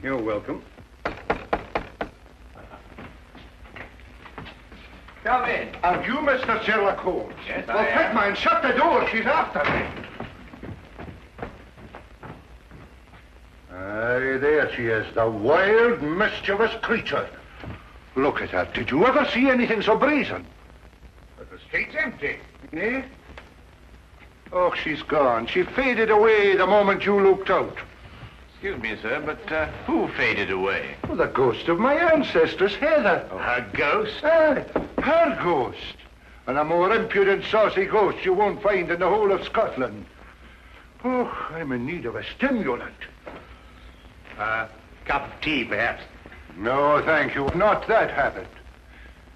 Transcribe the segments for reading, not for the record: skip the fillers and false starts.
You're welcome. Come in. And you, Mr. Sherlock Holmes? Yes, well, I am. Fedman, shut the door. She's after me. Aye, there she is, the wild, mischievous creature. Look at her. Did you ever see anything so brazen? But the street's empty. Eh? Oh, she's gone. She faded away the moment you looked out. Excuse me, sir, but who faded away? Oh, the ghost of my ancestors, Heather. Oh, her ghost? Aye, her ghost. And a more impudent, saucy ghost you won't find in the whole of Scotland. Oh, I'm in need of a stimulant. Cup of tea, perhaps? No, thank you. Not that habit.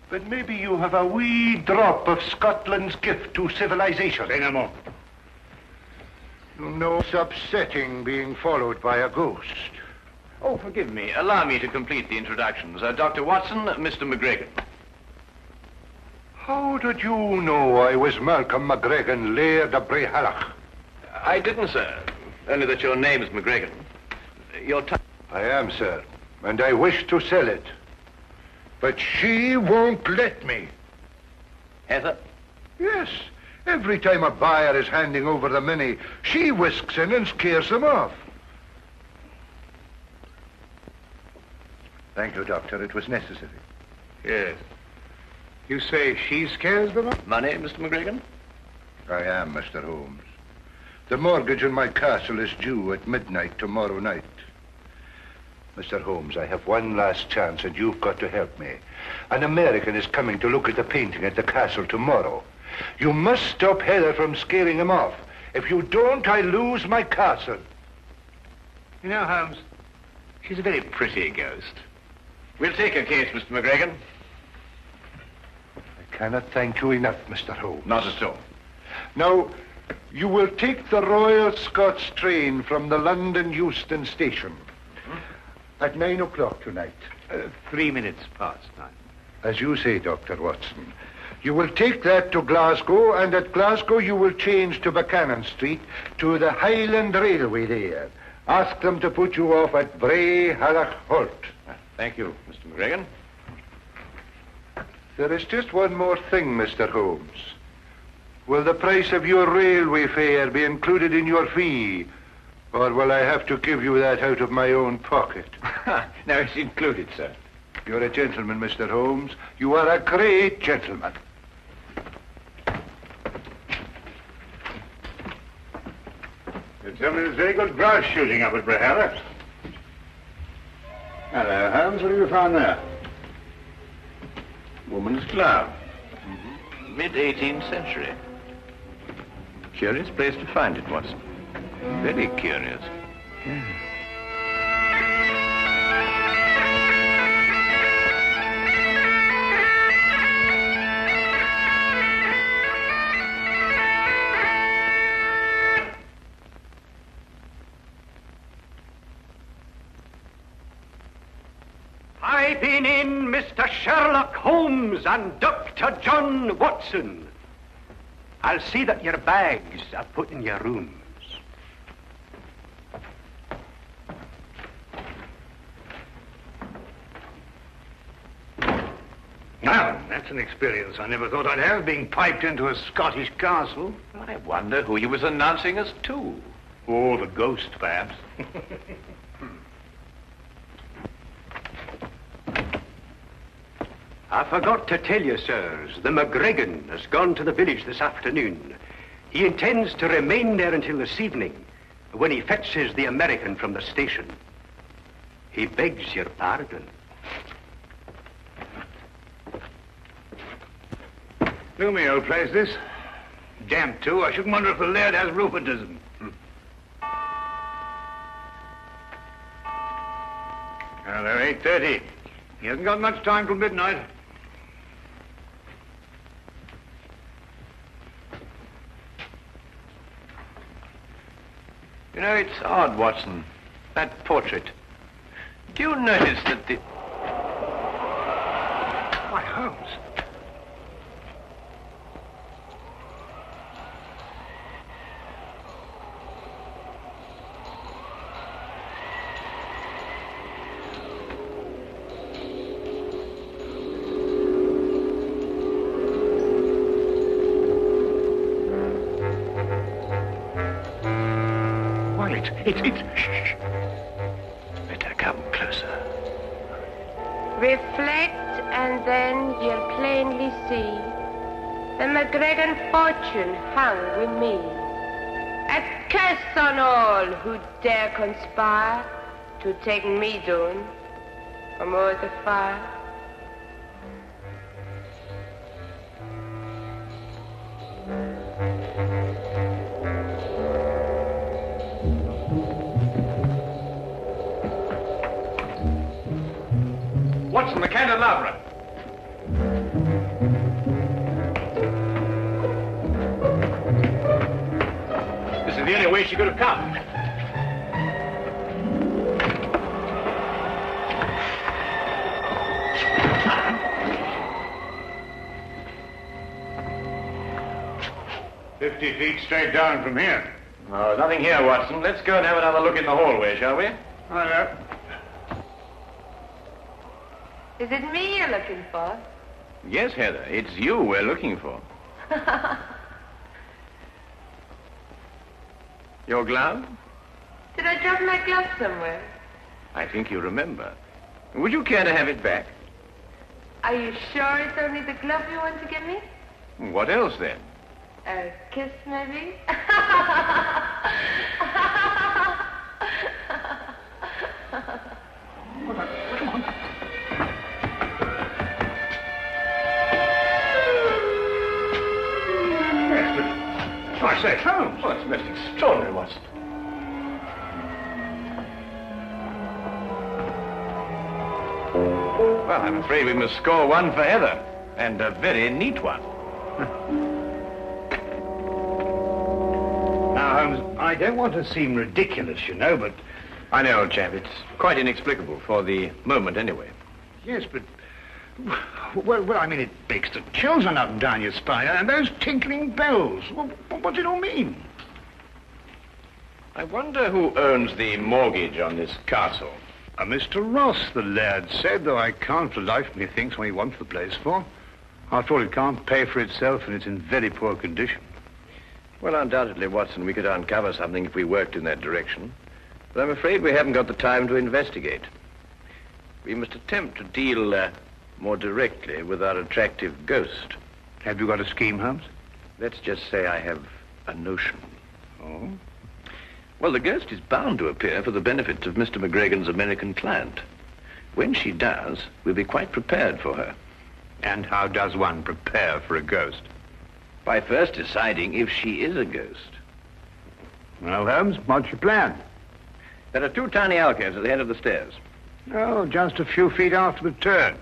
But maybe you have a wee drop of Scotland's gift to civilization. Say no more. You know it's upsetting being followed by a ghost. Oh, forgive me. Allow me to complete the introductions. Dr. Watson, Mr. McGregor. How did you know I was Malcolm McGregor, Laird of Brehallach? I didn't, sir. Only that your name is McGregor. Your I am, sir, and I wish to sell it. But she won't let me. Heather? Yes. Every time a buyer is handing over the money, she whisks in and scares them off. Thank you, Doctor. It was necessary. Yes. You say she scares them off? Money, Mr. McGregor? I am, Mr. Holmes. The mortgage on my castle is due at midnight tomorrow night. Mr. Holmes, I have one last chance, and you've got to help me. An American is coming to look at the painting at the castle tomorrow. You must stop Heather from scaring him off. If you don't, I lose my castle. You know, Holmes, she's a very pretty ghost. We'll take her case, Mr. McGregor. I cannot thank you enough, Mr. Holmes. Not at all. Now, you will take the Royal Scots train from the London Euston station at 9 o'clock tonight. 3 minutes past 9. As you say, Dr. Watson. You will take that to Glasgow, and at Glasgow you will change to Buchanan Street to the Highland Railway there. Ask them to put you off at Brehallach Halt. Thank you, Mr. McGregor. There is just one more thing, Mr. Holmes. Will the price of your railway fare be included in your fee? Or will I have to give you that out of my own pocket? No, it's included, sir. You're a gentleman, Mr. Holmes. You are a great gentleman. You tell me there's very good grouse shooting up at Brehallach. Hello, Holmes. What have you found there? Woman's glove. Mid-18th century. Curious place to find it, Watson. Very curious. I've been in, Mr. Sherlock Holmes and Dr. John Watson. I'll see that your bags are put in your rooms. Now, that's an experience I never thought I'd have, being piped into a Scottish castle. I wonder who he was announcing us to. Or the ghost, perhaps. I forgot to tell you, sirs, the McGregor has gone to the village this afternoon. He intends to remain there until this evening, when he fetches the American from the station. He begs your pardon. Gloomy old place, this. Damp, too. I shouldn't wonder if the laird has rheumatism. Hello, 8:30. He hasn't got much time till midnight. You know, it's odd, Watson. That portrait. Do you notice that the... Why, Holmes. while it's... Shh. Better come closer. Reflect, and then you'll plainly see the McGregor fortune hung with me. A curse on all who dare conspire to take me down from o'er the fire. Watson, the candelabra. This is the only way she could have come. "50 feet straight down from here." Oh, nothing here, Watson. Let's go and have another look in the hallway, shall we? Oh, yeah. Is it me you're looking for? Yes, Heather. It's you we're looking for. Your glove? Did I drop my glove somewhere? I think you remember. Would you care to have it back? Are you sure it's only the glove you want to give me? What else, then? A kiss, maybe? I say, Holmes. Oh, it's most extraordinary, Watson. Well, I'm afraid we must score one for Heather, and a very neat one. Now, Holmes, I don't want to seem ridiculous, you know, but... I know, old chap. It's quite inexplicable, for the moment anyway. Yes, but... Well, I mean, it makes the chills run up and down your spine, and those tinkling bells. What's it all mean? I wonder who owns the mortgage on this castle. Mr. Ross, the laird said, though I can't for the life of me think what he wants the place for. After all, it can't pay for itself, and it's in very poor condition. Well, undoubtedly, Watson, we could uncover something if we worked in that direction. But I'm afraid we haven't got the time to investigate. We must attempt to deal more directly with our attractive ghost. Have you got a scheme, Holmes? Let's just say I have a notion. Oh? Well, the ghost is bound to appear for the benefit of Mr. McGregor's American client. When she does, we'll be quite prepared for her. And how does one prepare for a ghost? By first deciding if she is a ghost. Well, Holmes, what's your plan? There are two tiny alcoves at the head of the stairs. Oh, just a few feet after the turn.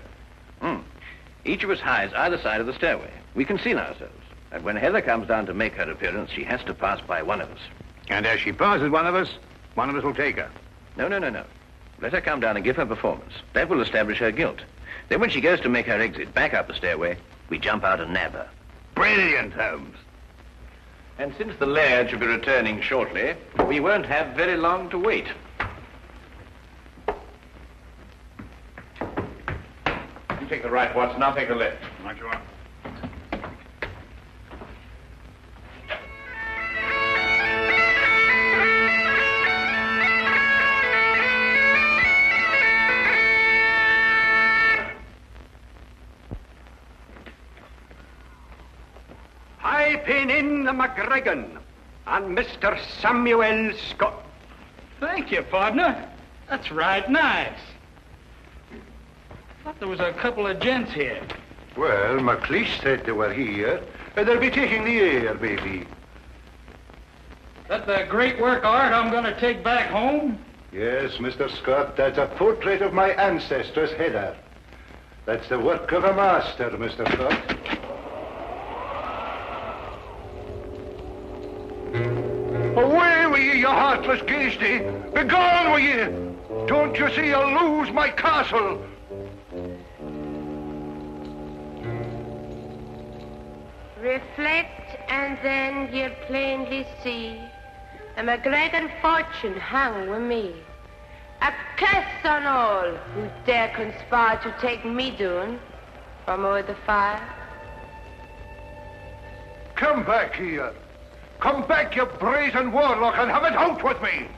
Each of us hides either side of the stairway. We conceal ourselves. And when Heather comes down to make her appearance, she has to pass by one of us. And as she passes one of us will take her. No. Let her come down and give her performance. That will establish her guilt. Then when she goes to make her exit back up the stairway, we jump out and nab her. Brilliant, Holmes. And since the laird should be returning shortly, we won't have very long to wait. You take the right, Watson. I'll take the left. Right you are. Piping in the McGregor and Mr. Samuel Scott. Thank you, partner. That's right nice. Thought there was a couple of gents here. Well, McLeish said they were here. They'll be taking the air, maybe. That the great work of art I'm going to take back home? Yes, Mr. Scott, that's a portrait of my ancestress, Heather. That's the work of a master, Mr. Scott. Away with ye, you heartless ghasty! Begone with ye! Don't you see I'll lose my castle? Reflect, and then you'll plainly see the McGregor fortune hung with me. A curse on all who dare conspire to take me down from o'er the fire. Come back here. Come back, you brazen warlock, and have it out with me!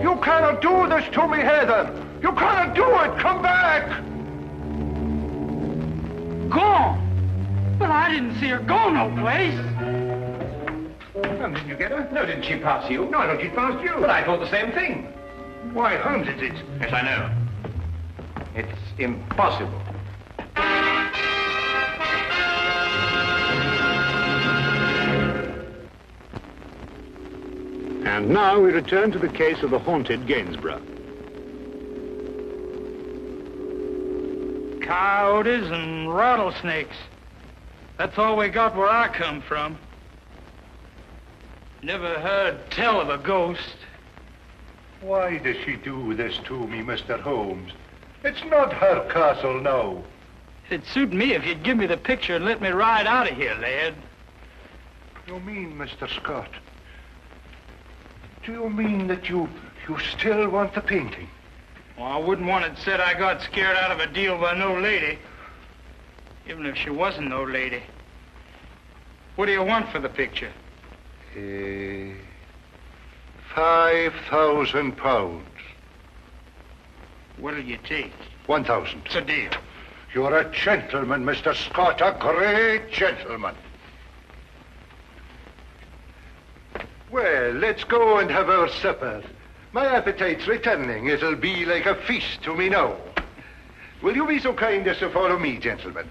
You cannot do this to me, Heather! You cannot do it! Come back! Gone? But I didn't see her go no place. Well, didn't you get her? No, didn't she pass you? No, I thought she'd passed you. But I thought the same thing. Why, Holmes, it's... Yes, I know. It's impossible. And now we return to the case of the haunted Gainsborough. Coyotes and rattlesnakes. That's all we got where I come from. Never heard tell of a ghost. Why does she do this to me, Mr. Holmes? It's not her castle now. It'd suit me if you'd give me the picture and let me ride out of here, lad. You mean, Mr. Scott? Do you mean that you still want the painting? Well, I wouldn't want it said I got scared out of a deal by no lady. Even if she wasn't no lady. What do you want for the picture? £5,000. What'll you take? 1,000. It's a deal. You're a gentleman, Mr. Scott, a great gentleman. Well, let's go and have our supper. My appetite's returning. It'll be like a feast to me now. Will you be so kind as to follow me, gentlemen?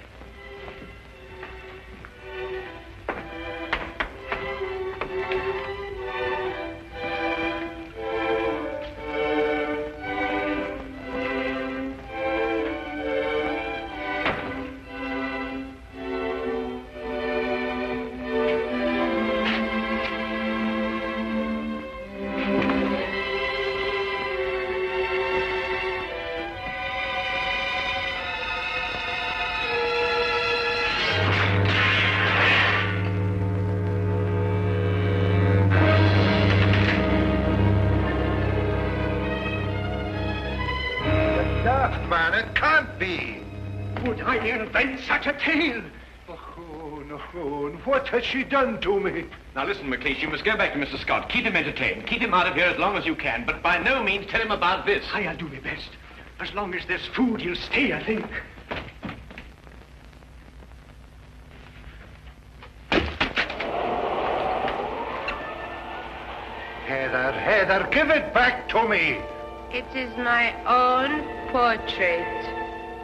Man, it can't be. Would I invent such a tale? Oh, no. What has she done to me? Now listen, McLeish, you must go back to Mr. Scott. Keep him entertained. Keep him out of here as long as you can, but by no means tell him about this. I'll do my best. As long as there's food, he'll stay, I think. Heather, give it back to me. It is my own portrait,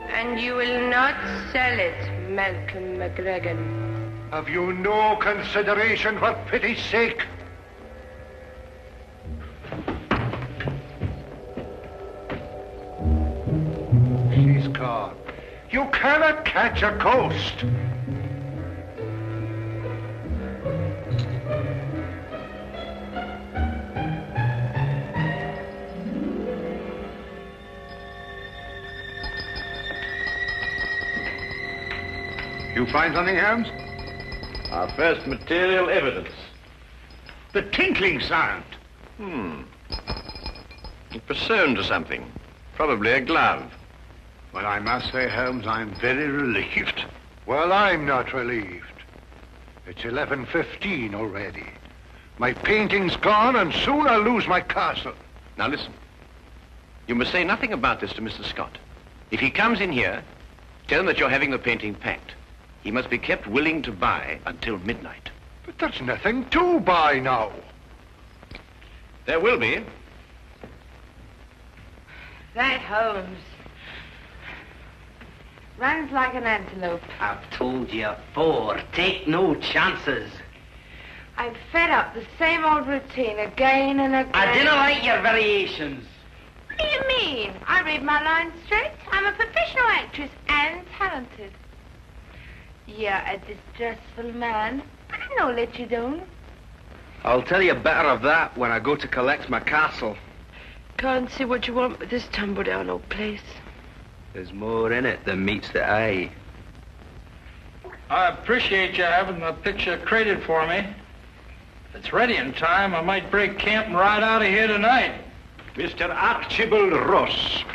and you will not sell it, Malcolm McGregor. Have you no consideration for pity's sake? She's gone. You cannot catch a ghost. You find something, Holmes? Our first material evidence. The tinkling sound. It was sewn to something. Probably a glove. Well, I must say, Holmes, I'm very relieved. Well, I'm not relieved. It's 11:15 already. My painting's gone, and soon I'll lose my castle. Now listen. You must say nothing about this to Mr. Scott. If he comes in here, tell him that you're having the painting packed. He must be kept willing to buy until midnight. But there's nothing to buy now. There will be. That Holmes runs like an antelope. I've told you afore, take no chances. I'm fed up the same old routine again and again. I dinna like your variations. What do you mean? I read my lines straight. I'm a professional actress and talented. You're a distressful man, but I no let you down. I'll tell you better of that when I go to collect my castle. Can't see what you want with this tumble-down old place. There's more in it than meets the eye. I appreciate you having the picture crated for me. If it's ready in time, I might break camp and ride out of here tonight. Mr. Archibald Ross.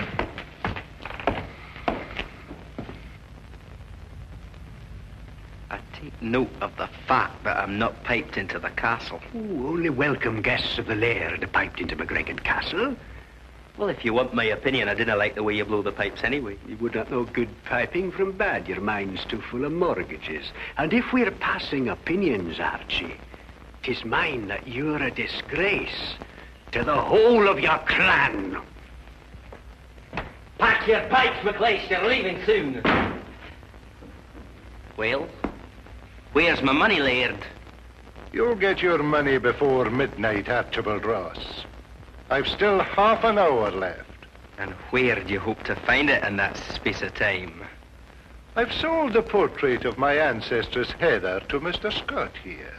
Take note of the fact that I'm not piped into the castle. Ooh, only welcome guests of the laird piped into McGregor Castle. Well, if you want my opinion, I didn't like the way you blow the pipes anyway. You would not know good piping from bad. Your mind's too full of mortgages. And if we're passing opinions, Archie, 'tis mine that you're a disgrace to the whole of your clan. Pack your pipes, McLeish, you're leaving soon. Well, where's my money, laird? You'll get your money before midnight, Archibald Ross. I've still half an hour left. And where do you hope to find it in that space of time? I've sold the portrait of my ancestress Heather to Mr. Scott here.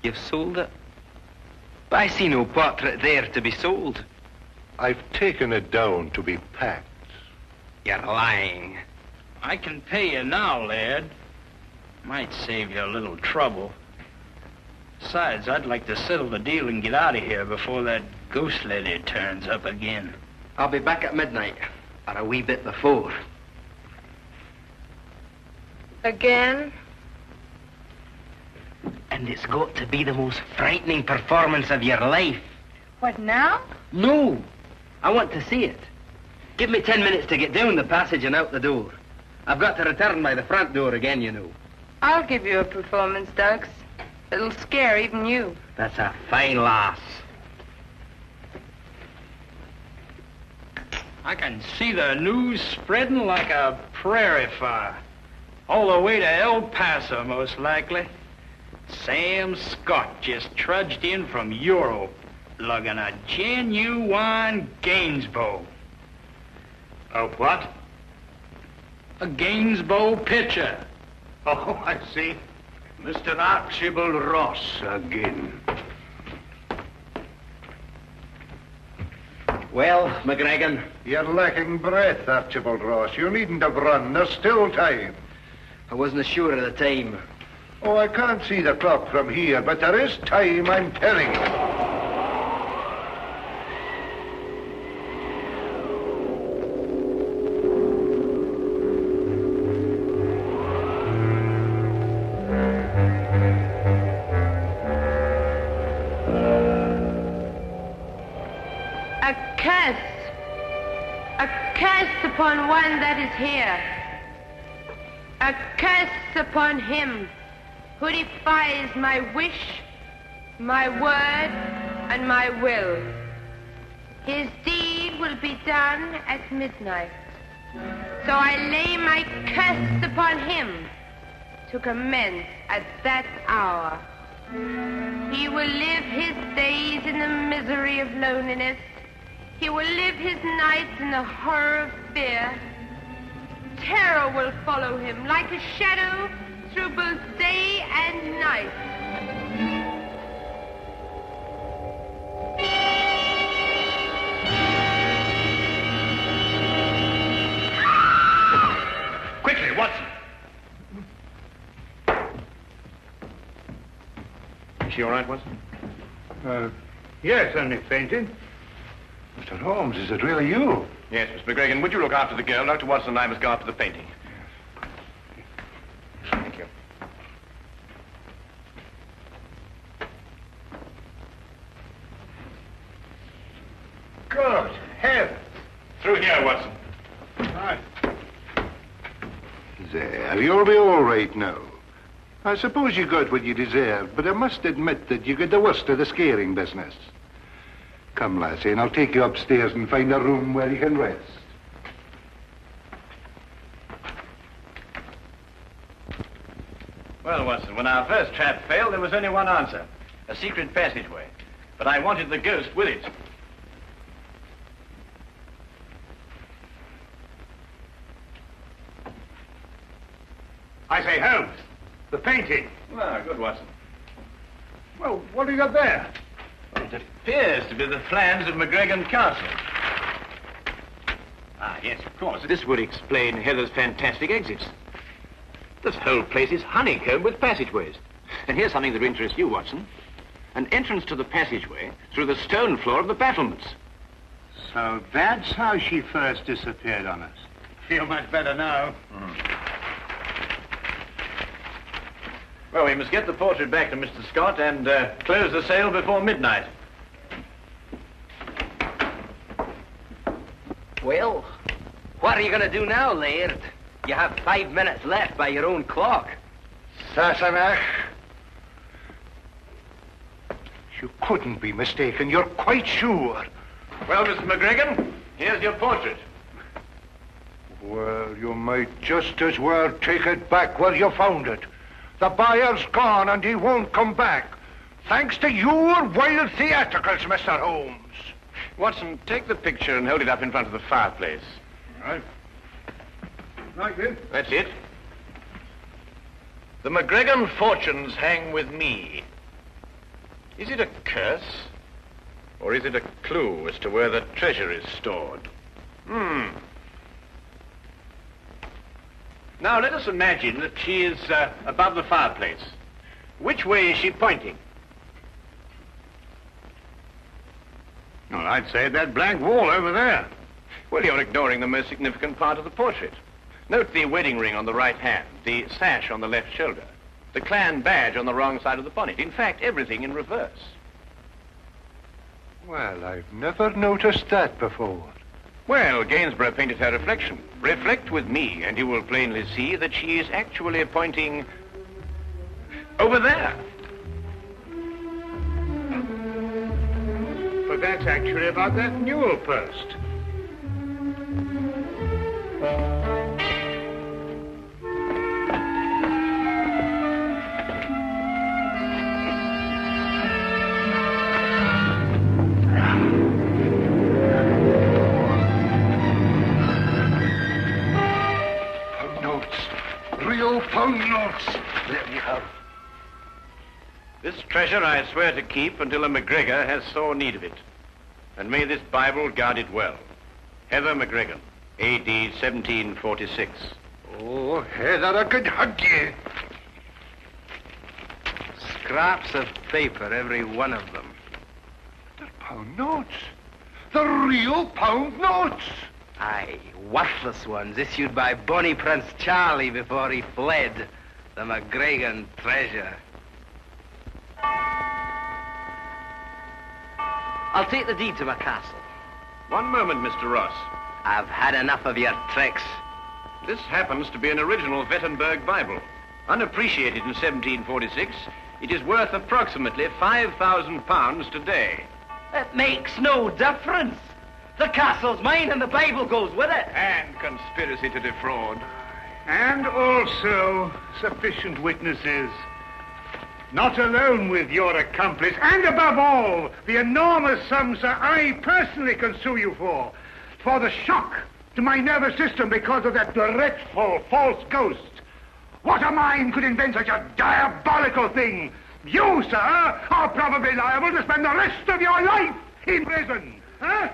You've sold it? But I see no portrait there to be sold. I've taken it down to be packed. You're lying. I can pay you now, lad. Might save you a little trouble. Besides, I'd like to settle the deal and get out of here before that ghost lady turns up again. I'll be back at midnight, or a wee bit before. Again? And it's got to be the most frightening performance of your life. What now? No! I want to see it. Give me 10 minutes to get down the passage and out the door. I've got to return by the front door again, you know. I'll give you a performance, Dux. It'll scare even you. That's a fine lass. I can see the news spreading like a prairie fire. All the way to El Paso, most likely. Sam Scott just trudged in from Europe, lugging a genuine Gainsborough. Oh, what? A Gainsborough pitcher. Oh, I see. Mr. Archibald Ross again. Well, McGregor. You're lacking breath, Archibald Ross. You needn't have run. There's still time. I wasn't sure of the time. Oh, I can't see the clock from here, but there is time, I'm telling you. A curse upon one that is here. A curse upon him who defies my wish, my word, and my will. His deed will be done at midnight. So I lay my curse upon him to commence at that hour. He will live his days in the misery of loneliness. He will live his nights in the horror of fear. Terror will follow him like a shadow through both day and night. Quickly, Watson. Is she all right, Watson? Yes, only fainted. Mr. Holmes, is it really you? Yes, Mr. McGregor. Would you look after the girl? Dr. Watson and I must go after the painting. Thank you. Good heavens. Through here, Watson. Right. There, you'll be all right now. I suppose you got what you deserved, but I must admit that you got the worst of the scaring business. Come, lassie, and I'll take you upstairs and find a room where you can rest. Well, Watson, when our first trap failed, there was only one answer. A secret passageway. But I wanted the ghost with it. I say, Holmes, the painting. Ah, good, Watson. Well, what have you got there? Well, it appears to be the plans of McGregor Castle. Ah, yes, of course. This would explain Heather's fantastic exits. This whole place is honeycombed with passageways. And here's something that will interest you, Watson. An entrance to the passageway through the stone floor of the battlements. So that's how she first disappeared on us. Feel much better now. Well, we must get the portrait back to Mr. Scott and close the sale before midnight. Well, what are you going to do now, Laird? You have 5 minutes left by your own clock. Sassenach. You couldn't be mistaken. You're quite sure. Well, Mr. McGregor, here's your portrait. Well, you might just as well take it back where you found it. The buyer's gone and he won't come back. Thanks to your wild theatricals, Mr. Holmes. Watson, take the picture and hold it up in front of the fireplace. All right. Right, Bill. That's it. The McGregor fortunes hang with me. Is it a curse? Or is it a clue as to where the treasure is stored? Now, let us imagine that she is above the fireplace. Which way is she pointing? Well, I'd say that blank wall over there. Well, you're ignoring the most significant part of the portrait. Note the wedding ring on the right hand, the sash on the left shoulder, the clan badge on the wrong side of the bonnet. In fact, everything in reverse. Well, I've never noticed that before. Well, Gainsborough painted her reflection. Reflect with me, and you will plainly see that she is actually pointing over there. But that's actually about that newel post. Pound notes. There you have. This treasure I swear to keep until a McGregor has sore need of it. And may this Bible guard it well. Heather McGregor, A.D. 1746. Oh, Heather, I could hug you. Scraps of paper, every one of them. They're pound notes. The real pound notes. Aye, worthless ones issued by Bonnie Prince Charlie before he fled. The McGregor treasure. I'll take the deed to my castle. One moment, Mr. Ross. I've had enough of your tricks. This happens to be an original Wittenberg Bible. Unappreciated in 1746, it is worth approximately £5,000 today. It makes no difference. The castle's mine and the Bible goes with it. And conspiracy to defraud. And also sufficient witnesses. Not alone with your accomplice, and above all, the enormous sums that I personally can sue you for the shock to my nervous system because of that dreadful false ghost. What a mind could invent such a diabolical thing? You, sir, are probably liable to spend the rest of your life in prison. Huh?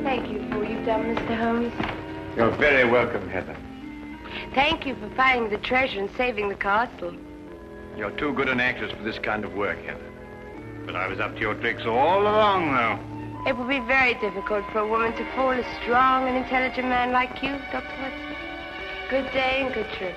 Thank you for what you've done, Mr. Holmes. You're very welcome, Heather. Thank you for finding the treasure and saving the castle. You're too good an actress for this kind of work, Heather. But I was up to your tricks all along, though. It would be very difficult for a woman to fool a strong and intelligent man like you, Dr. Watson. Good day and good trip.